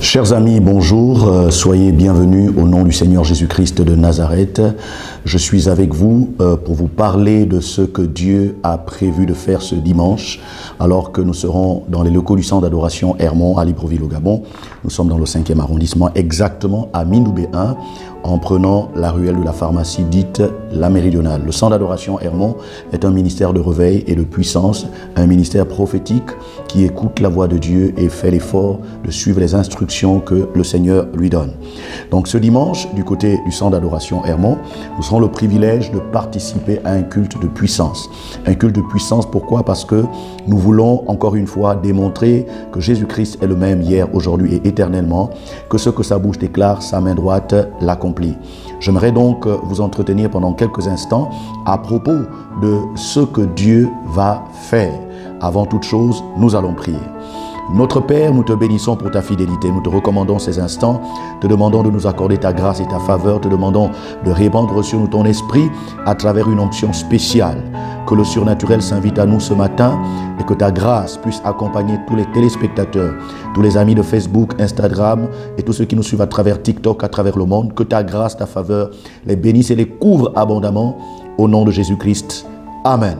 Chers amis, bonjour, soyez bienvenus au nom du Seigneur Jésus-Christ de Nazareth. Je suis avec vous pour vous parler de ce que Dieu a prévu de faire ce dimanche, alors que nous serons dans les locaux du centre d'adoration Hermon à Libreville au Gabon. Nous sommes dans le 5e arrondissement, exactement à Mindoubé 1, en prenant la ruelle de la pharmacie dite la Méridionale. Le centre d'adoration Hermon est un ministère de réveil et de puissance, un ministère prophétique qui écoute la voix de Dieu et fait l'effort de suivre les instructions que le Seigneur lui donne. Donc ce dimanche, du côté du centre d'adoration Hermon, nous aurons le privilège de participer à un culte de puissance. Un culte de puissance, pourquoi? Parce que nous voulons encore une fois démontrer que Jésus-Christ est le même hier, aujourd'hui et éternellement, que ce que sa bouche déclare, sa main droite l'accomplit. J'aimerais donc vous entretenir pendant quelques instants à propos de ce que Dieu va faire. Avant toute chose, nous allons prier. Notre Père, nous te bénissons pour ta fidélité. Nous te recommandons ces instants, te demandons de nous accorder ta grâce et ta faveur, te demandons de répandre sur nous ton esprit à travers une onction spéciale. Que le surnaturel s'invite à nous ce matin et que ta grâce puisse accompagner tous les téléspectateurs, tous les amis de Facebook, Instagram et tous ceux qui nous suivent à travers TikTok, à travers le monde. Que ta grâce, ta faveur les bénisse et les couvre abondamment au nom de Jésus-Christ. Amen.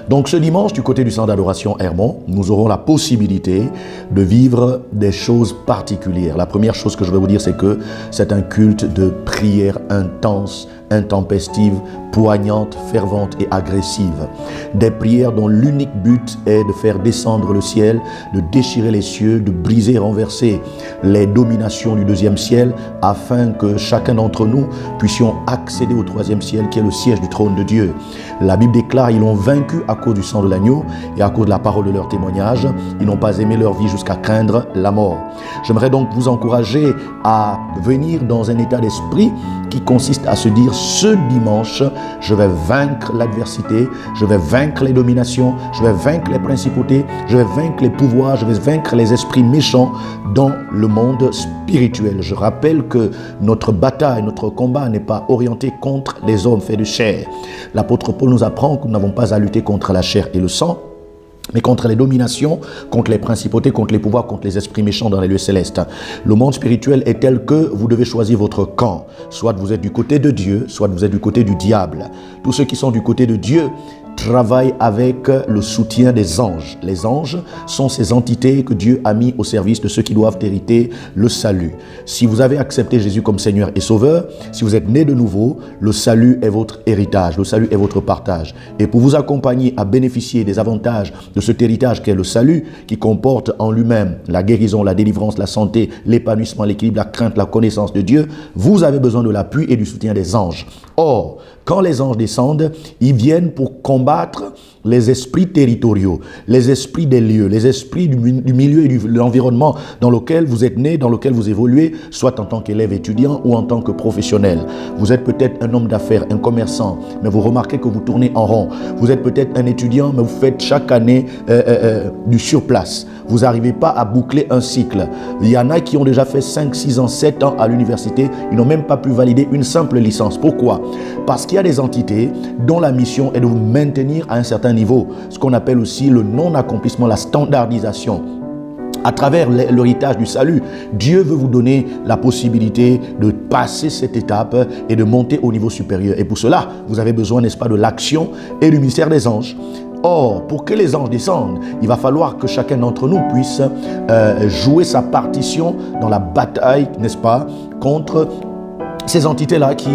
Donc ce dimanche, du côté du centre d'adoration Hermon, nous aurons la possibilité de vivre des choses particulières. La première chose que je vais vous dire, c'est que c'est un culte de prière intense, intempestive, poignante, fervente et agressive. Des prières dont l'unique but est de faire descendre le ciel, de déchirer les cieux, de briser et renverser les dominations du deuxième ciel, afin que chacun d'entre nous puissions accéder au troisième ciel qui est le siège du trône de Dieu. La Bible déclare, ils l'ont vaincu à cause du sang de l'agneau et à cause de la parole de leur témoignage. Ils n'ont pas aimé leur vie jusqu'à craindre la mort. J'aimerais donc vous encourager à venir dans un état d'esprit qui consiste à se dire, ce dimanche, je vais vaincre l'adversité, je vais vaincre les dominations, je vais vaincre les principautés, je vais vaincre les pouvoirs, je vais vaincre les esprits méchants dans le monde spirituel. Je rappelle que notre bataille, notre combat n'est pas orienté contre les hommes faits de chair. L'apôtre Paul nous apprend que nous n'avons pas à lutter contre la chair et le sang, mais contre les dominations, contre les principautés, contre les pouvoirs, contre les esprits méchants dans les lieux célestes. Le monde spirituel est tel que vous devez choisir votre camp. Soit vous êtes du côté de Dieu, soit vous êtes du côté du diable. Tous ceux qui sont du côté de Dieu travaillent avec le soutien des anges. Les anges sont ces entités que Dieu a mis au service de ceux qui doivent hériter le salut. Si vous avez accepté Jésus comme Seigneur et Sauveur, si vous êtes né de nouveau, le salut est votre héritage, le salut est votre partage. Et pour vous accompagner à bénéficier des avantages de cet héritage qu'est le salut, qui comporte en lui-même la guérison, la délivrance, la santé, l'épanouissement, l'équilibre, la crainte, la connaissance de Dieu, vous avez besoin de l'appui et du soutien des anges. Or, quand les anges descendent, ils viennent pour combattre les esprits territoriaux, les esprits des lieux, les esprits du milieu et de l'environnement dans lequel vous êtes né, dans lequel vous évoluez, soit en tant qu'élève étudiant ou en tant que professionnel. Vous êtes peut-être un homme d'affaires, un commerçant, mais vous remarquez que vous tournez en rond. Vous êtes peut-être un étudiant, mais vous faites chaque année du surplace. Vous n'arrivez pas à boucler un cycle. Il y en a qui ont déjà fait 5, 6 ans, 7 ans à l'université. Ils n'ont même pas pu valider une simple licence. Pourquoi? Parce qu'il y a des entités dont la mission est de vous maintenir à un certain niveau. Ce qu'on appelle aussi le non-accomplissement, la standardisation. À travers l'héritage du salut, Dieu veut vous donner la possibilité de passer cette étape et de monter au niveau supérieur. Et pour cela, vous avez besoin, n'est-ce pas, de l'action et du ministère des anges. Or, pour que les anges descendent, il va falloir que chacun d'entre nous puisse jouer sa partition dans la bataille, n'est-ce pas, contre ces entités-là qui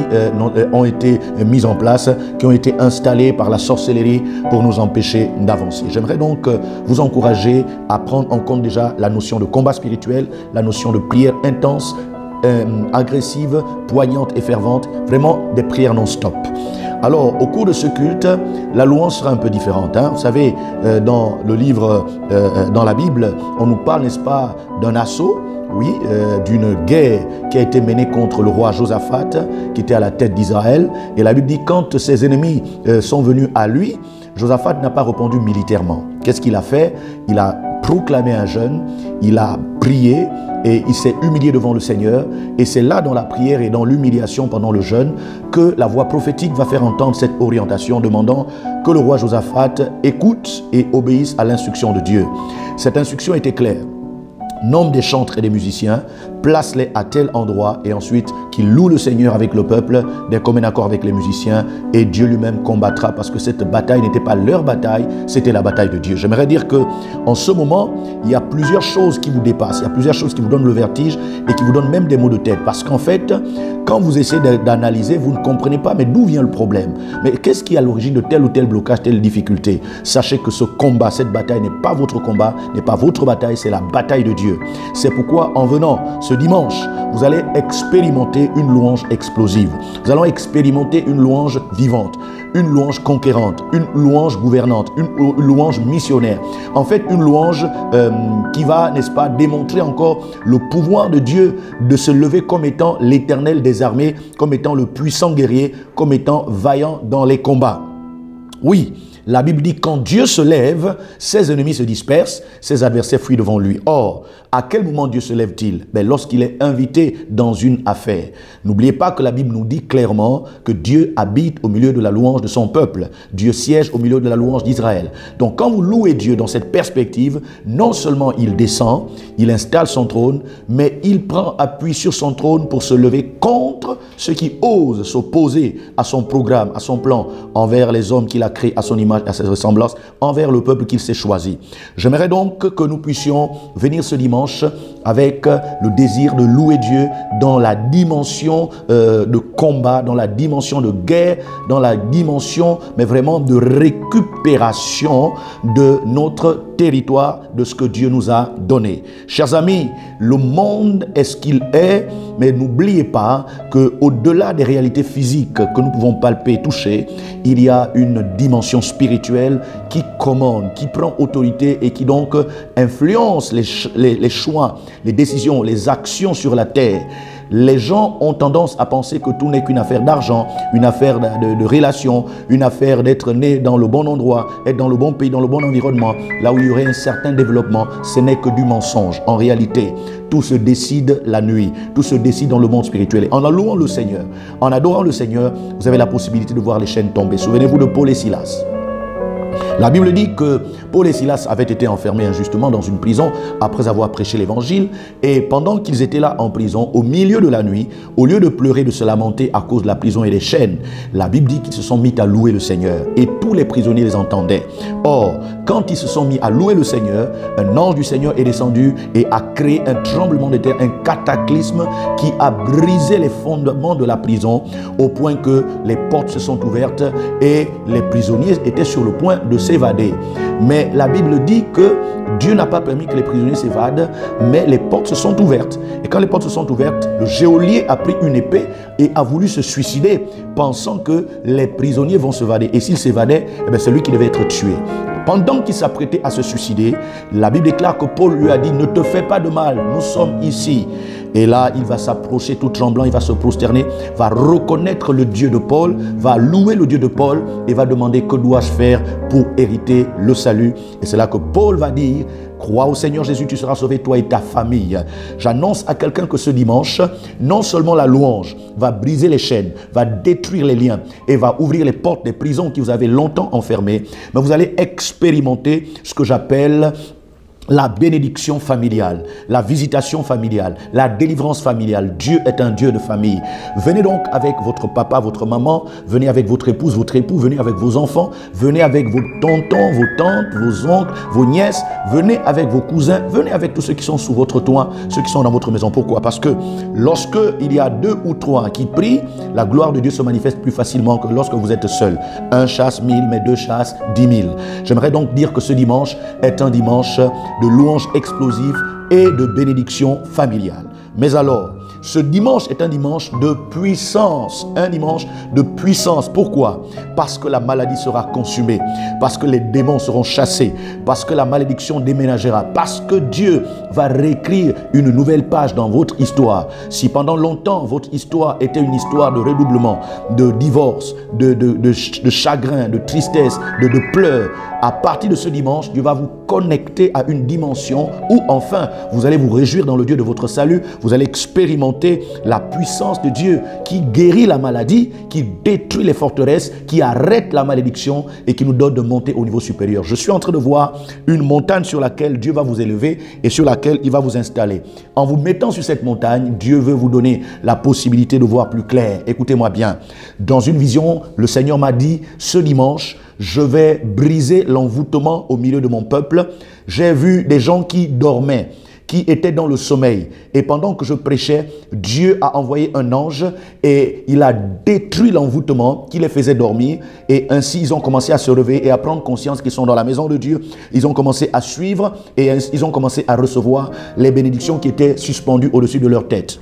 ont été mises en place, qui ont été installées par la sorcellerie pour nous empêcher d'avancer. J'aimerais donc vous encourager à prendre en compte déjà la notion de combat spirituel, la notion de prière intense, agressive, poignante et fervente, vraiment des prières non-stop. Alors, au cours de ce culte, la louange sera un peu différente. Vous savez, dans le livre, dans la Bible, on nous parle, n'est-ce pas, d'un assaut, oui, d'une guerre qui a été menée contre le roi Josaphat, qui était à la tête d'Israël. Et la Bible dit, quand ses ennemis sont venus à lui, Josaphat n'a pas répondu militairement. Qu'est-ce qu'il a fait? Il a proclamé un jeûne, il a prié et il s'est humilié devant le Seigneur. Et c'est là, dans la prière et dans l'humiliation pendant le jeûne, que la voix prophétique va faire entendre cette orientation, demandant que le roi Josaphat écoute et obéisse à l'instruction de Dieu. Cette instruction était claire. nomme des chantres et des musiciens, place-les à tel endroit et ensuite qu'ils louent le Seigneur avec le peuple, d'un commun accord avec les musiciens, et Dieu lui-même combattra, parce que cette bataille n'était pas leur bataille, c'était la bataille de Dieu. J'aimerais dire que en ce moment, il y a plusieurs choses qui vous dépassent, il y a plusieurs choses qui vous donnent le vertige et qui vous donnent même des maux de tête, parce qu'en fait, quand vous essayez d'analyser, vous ne comprenez pas, mais d'où vient le problème? Mais qu'est-ce qui est à l'origine de tel ou tel blocage, telle difficulté? Sachez que ce combat, cette bataille n'est pas votre combat, n'est pas votre bataille, c'est la bataille de Dieu. C'est pourquoi en venant ce dimanche, vous allez expérimenter une louange explosive. Nous allons expérimenter une louange vivante, une louange conquérante, une louange gouvernante, une louange missionnaire. En fait, une louange qui va, n'est-ce pas, démontrer encore le pouvoir de Dieu de se lever comme étant l'Éternel des armées, comme étant le puissant guerrier, comme étant vaillant dans les combats. Oui, la Bible dit quand Dieu se lève, ses ennemis se dispersent, ses adversaires fuient devant lui. Or, à quel moment Dieu se lève-t-il? Lorsqu'il est invité dans une affaire. N'oubliez pas que la Bible nous dit clairement que Dieu habite au milieu de la louange de son peuple. Dieu siège au milieu de la louange d'Israël. Donc quand vous louez Dieu dans cette perspective, non seulement il descend, il installe son trône, mais il prend appui sur son trône pour se lever contre ceux qui osent s'opposer à son programme, à son plan, envers les hommes qu'il a créés à son image, à sa ressemblance, envers le peuple qu'il s'est choisi. J'aimerais donc que nous puissions venir ce dimanche avec le désir de louer Dieu dans la dimension de combat, dans la dimension de guerre, dans la dimension, mais vraiment de récupération de notre territoire, de ce que Dieu nous a donné. Chers amis, le monde est ce qu'il est, mais n'oubliez pas qu'au-delà des réalités physiques que nous pouvons palper, toucher, il y a une dimension spirituelle qui commande, qui prend autorité et qui donc influence les choix, les décisions, les actions sur la terre. Les gens ont tendance à penser que tout n'est qu'une affaire d'argent, une affaire de relations, une affaire d'être né dans le bon endroit, être dans le bon pays, dans le bon environnement, là où il y aurait un certain développement. Ce n'est que du mensonge. En réalité, tout se décide la nuit, tout se décide dans le monde spirituel. En louant le Seigneur, en adorant le Seigneur, vous avez la possibilité de voir les chaînes tomber. Souvenez-vous de Paul et Silas. La Bible dit que Paul et Silas avaient été enfermés injustement dans une prison après avoir prêché l'évangile, et pendant qu'ils étaient là en prison, au milieu de la nuit, au lieu de pleurer, de se lamenter à cause de la prison et des chaînes, la Bible dit qu'ils se sont mis à louer le Seigneur et tous les prisonniers les entendaient. Or, quand ils se sont mis à louer le Seigneur, un ange du Seigneur est descendu et a créé un tremblement de terre, un cataclysme qui a brisé les fondements de la prison au point que les portes se sont ouvertes et les prisonniers étaient sur le point de s'évader. Mais la Bible dit que Dieu n'a pas permis que les prisonniers s'évadent, mais les portes se sont ouvertes. Et quand les portes se sont ouvertes, le geôlier a pris une épée et a voulu se suicider, pensant que les prisonniers vont s'évader. Et s'il s'évadait, c'est lui qui devait être tué. Pendant qu'il s'apprêtait à se suicider, la Bible déclare que Paul lui a dit « Ne te fais pas de mal, nous sommes ici ». Et là, il va s'approcher tout tremblant, il va se prosterner, va reconnaître le Dieu de Paul, va louer le Dieu de Paul et va demander que dois-je faire pour hériter le salut. Et c'est là que Paul va dire « Crois au Seigneur Jésus, tu seras sauvé, toi et ta famille ». J'annonce à quelqu'un que ce dimanche, non seulement la louange va briser les chaînes, va détruire les liens et va ouvrir les portes des prisons qui vous avez longtemps enfermées, mais vous allez expérimenter ce que j'appelle la bénédiction familiale, la visitation familiale, la délivrance familiale. Dieu est un Dieu de famille. Venez donc avec votre papa, votre maman, venez avec votre épouse, votre époux, venez avec vos enfants, venez avec vos tontons, vos tantes, vos oncles, vos nièces, venez avec vos cousins, venez avec tous ceux qui sont sous votre toit, ceux qui sont dans votre maison. Pourquoi? Parce que lorsque il y a 2 ou 3 qui prient, la gloire de Dieu se manifeste plus facilement que lorsque vous êtes seul. 1 chasse 1000, mais 2 chassent 10 000. J'aimerais donc dire que ce dimanche est un dimanche de louange explosive et de bénédiction familiale. Mais alors, ce dimanche est un dimanche de puissance. Un dimanche de puissance. Pourquoi? Parce que la maladie sera consumée. Parce que les démons seront chassés. Parce que la malédiction déménagera. Parce que Dieu va réécrire une nouvelle page dans votre histoire. Si pendant longtemps, votre histoire était une histoire de redoublement, de divorce, de chagrin, de tristesse, de pleurs, À partir de ce dimanche, Dieu va vous connecter à une dimension où enfin vous allez vous réjouir dans le Dieu de votre salut. Vous allez expérimenter la puissance de Dieu qui guérit la maladie, qui détruit les forteresses, qui arrête la malédiction et qui nous donne de monter au niveau supérieur. Je suis en train de voir une montagne sur laquelle Dieu va vous élever et sur laquelle il va vous installer. En vous mettant sur cette montagne, Dieu veut vous donner la possibilité de voir plus clair. Écoutez-moi bien. Dans une vision, le Seigneur m'a dit, ce dimanche, je vais briser l'envoûtement au milieu de mon peuple. J'ai vu des gens qui dormaient, qui étaient dans le sommeil. Et pendant que je prêchais, Dieu a envoyé un ange et il a détruit l'envoûtement qui les faisait dormir. Et ainsi, ils ont commencé à se réveiller et à prendre conscience qu'ils sont dans la maison de Dieu. Ils ont commencé à suivre et ils ont commencé à recevoir les bénédictions qui étaient suspendues au-dessus de leur tête.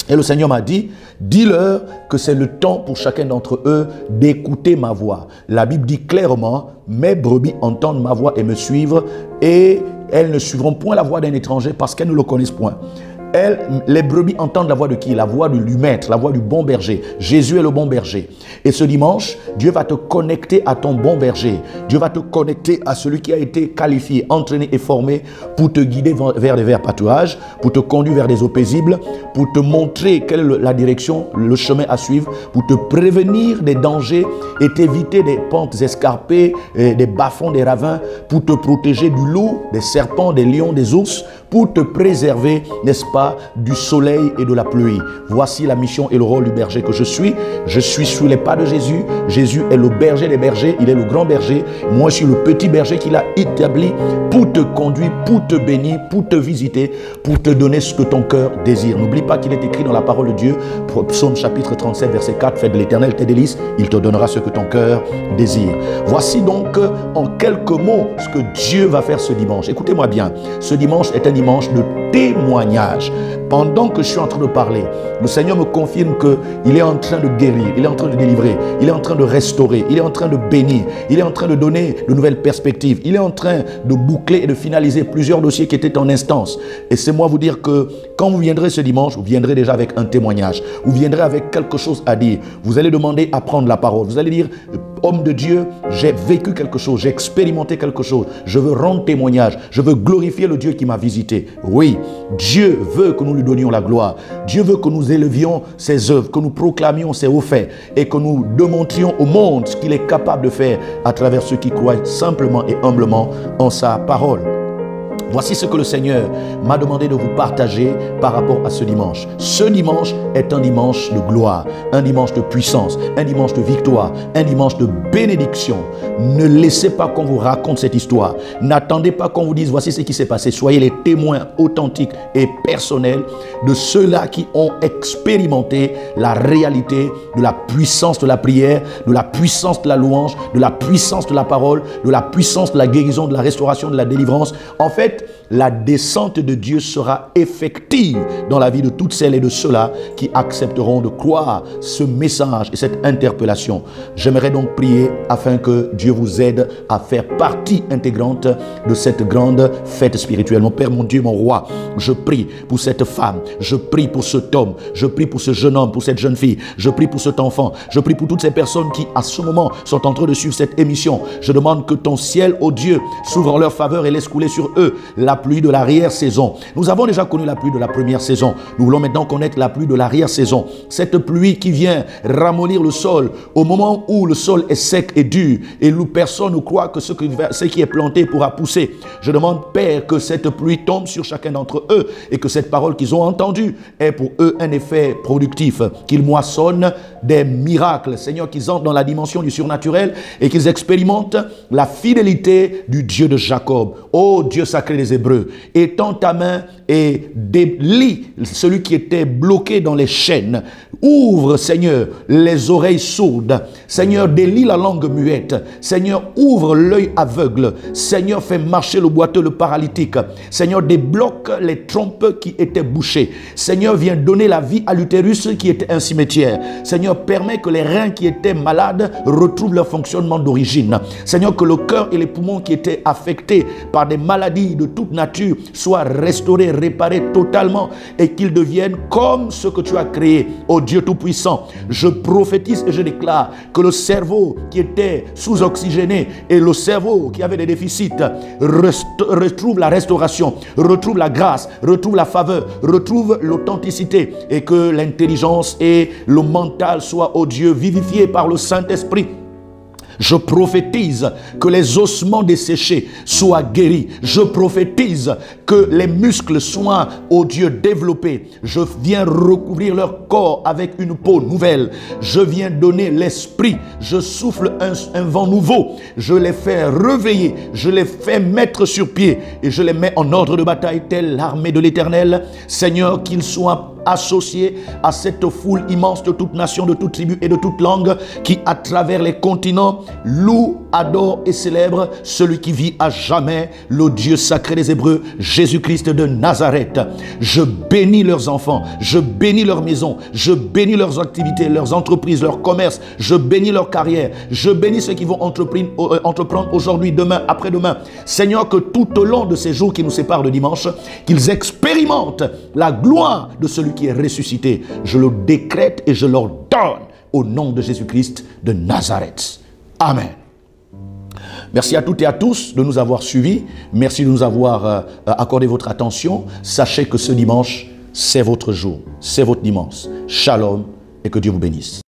Et le Seigneur m'a dit, dis-leur que c'est le temps pour chacun d'entre eux d'écouter ma voix. La Bible dit clairement, mes brebis entendent ma voix et me suivent, et elles ne suivront point la voix d'un étranger parce qu'elles ne le connaissent point. Les brebis entendent la voix de qui? La voix de lui maître, la voix du bon berger. Jésus est le bon berger. Et ce dimanche, Dieu va te connecter à ton bon berger. Dieu va te connecter à celui qui a été qualifié, entraîné et formé pour te guider vers des verts pâturages, pour te conduire vers des eaux paisibles, pour te montrer quelle est la direction, le chemin à suivre, pour te prévenir des dangers et t'éviter des pentes escarpées, des bas-fonds, des ravins, pour te protéger du loup, des serpents, des lions, des ours, pour te préserver, n'est-ce pas, du soleil et de la pluie. Voici la mission et le rôle du berger que je suis. Je suis sous les pas de Jésus. Jésus est le berger des bergers. Il est le grand berger. Moi, je suis le petit berger qu'il a établi pour te conduire, pour te bénir, pour te visiter, pour te donner ce que ton cœur désire. N'oublie pas qu'il est écrit dans la parole de Dieu, Psaume chapitre 37, verset 4, fais de l'Éternel tes délices, il te donnera ce que ton cœur désire. Voici donc en quelques mots ce que Dieu va faire ce dimanche. Écoutez-moi bien, ce dimanche est un dimanche de témoignage. Pendant que je suis en train de parler, le Seigneur me confirme qu'il est en train de guérir, il est en train de délivrer, il est en train de restaurer, il est en train de bénir, il est en train de donner de nouvelles perspectives, il est en train de boucler et de finaliser plusieurs dossiers qui étaient en instance. Et c'est moi vous dire que quand vous viendrez ce dimanche, vous viendrez déjà avec un témoignage, vous viendrez avec quelque chose à dire, vous allez demander à prendre la parole, vous allez dire, homme de Dieu, j'ai vécu quelque chose, j'ai expérimenté quelque chose, je veux rendre témoignage, je veux glorifier le Dieu qui m'a visité. Oui, Dieu veut que nous lui donnions la gloire. Dieu veut que nous élevions ses œuvres, que nous proclamions ses hauts faits et que nous démontrions au monde ce qu'il est capable de faire à travers ceux qui croient simplement et humblement en sa parole. Voici ce que le Seigneur m'a demandé de vous partager par rapport à ce dimanche. Ce dimanche est un dimanche de gloire, un dimanche de puissance, un dimanche de victoire, un dimanche de bénédiction. Ne laissez pas qu'on vous raconte cette histoire. N'attendez pas qu'on vous dise voici ce qui s'est passé. Soyez les témoins authentiques et personnels de ceux-là qui ont expérimenté la réalité de la puissance de la prière, de la puissance de la louange, de la puissance de la parole, de la puissance de la guérison, de la restauration, de la délivrance. En fait, la descente de Dieu sera effective dans la vie de toutes celles et de ceux-là qui accepteront de croire ce message et cette interpellation. J'aimerais donc prier afin que Dieu vous aide à faire partie intégrante de cette grande fête spirituelle. Mon Père, mon Dieu, mon Roi, je prie pour cette femme, je prie pour cet homme, je prie pour ce jeune homme, pour cette jeune fille, je prie pour cet enfant, je prie pour toutes ces personnes qui à ce moment sont en train de suivre cette émission. Je demande que ton ciel, ô Dieu, s'ouvre en leur faveur et laisse couler sur eux la pluie de l'arrière-saison. Nous avons déjà connu la pluie de la première saison. Nous voulons maintenant connaître la pluie de l'arrière-saison. Cette pluie qui vient ramollir le sol au moment où le sol est sec et dur et où personne ne croit que ce qui est planté pourra pousser. Je demande, Père, que cette pluie tombe sur chacun d'entre eux et que cette parole qu'ils ont entendue ait pour eux un effet productif, qu'ils moissonnent des miracles, Seigneur, qu'ils entrent dans la dimension du surnaturel et qu'ils expérimentent la fidélité du Dieu de Jacob. Ô Dieu sacré des Hébreux, étends ta main et délie celui qui était bloqué dans les chaînes. Ouvre, Seigneur, les oreilles sourdes. Seigneur, délie la langue muette. Seigneur, ouvre l'œil aveugle. Seigneur, fais marcher le boiteux, le paralytique. Seigneur, débloque les trompes qui étaient bouchées. Seigneur, viens donner la vie à l'utérus qui était un cimetière. Seigneur, permets que les reins qui étaient malades retrouvent leur fonctionnement d'origine. Seigneur, que le cœur et les poumons qui étaient affectés par des maladies de toute nature soient restaurés, réparés totalement et qu'ils deviennent comme ce que tu as créé, ô Dieu Tout-Puissant. Je prophétise et je déclare que le cerveau qui était sous-oxygéné et le cerveau qui avait des déficits retrouve la restauration, retrouve la grâce, retrouve la faveur, retrouve l'authenticité et que l'intelligence et le mental soient, ô Dieu, vivifiés par le Saint-Esprit. Je prophétise que les ossements desséchés soient guéris. Je prophétise que les muscles soient, ô Dieu, développés. Je viens recouvrir leur corps avec une peau nouvelle. Je viens donner l'esprit. Je souffle un vent nouveau. Je les fais réveiller. Je les fais mettre sur pied. Et je les mets en ordre de bataille, telle l'armée de l'Éternel. Seigneur, qu'ils soient associés à cette foule immense de toute nation, de toute tribu et de toute langue qui, à travers les continents, loue, adore et célèbre celui qui vit à jamais, le Dieu sacré des Hébreux, Jésus-Christ de Nazareth. Je bénis leurs enfants, je bénis leurs maisons, je bénis leurs activités, leurs entreprises, leurs commerces, je bénis leur carrière, je bénis ceux qui vont entreprendre aujourd'hui, demain, après-demain. Seigneur, que tout au long de ces jours qui nous séparent de dimanche, qu'ils expérimentent la gloire de celui qui est ressuscité. Je le décrète et je leur donne au nom de Jésus-Christ de Nazareth. Amen. Merci à toutes et à tous de nous avoir suivis. Merci de nous avoir accordé votre attention. Sachez que ce dimanche, c'est votre jour, c'est votre dimanche. Shalom et que Dieu vous bénisse.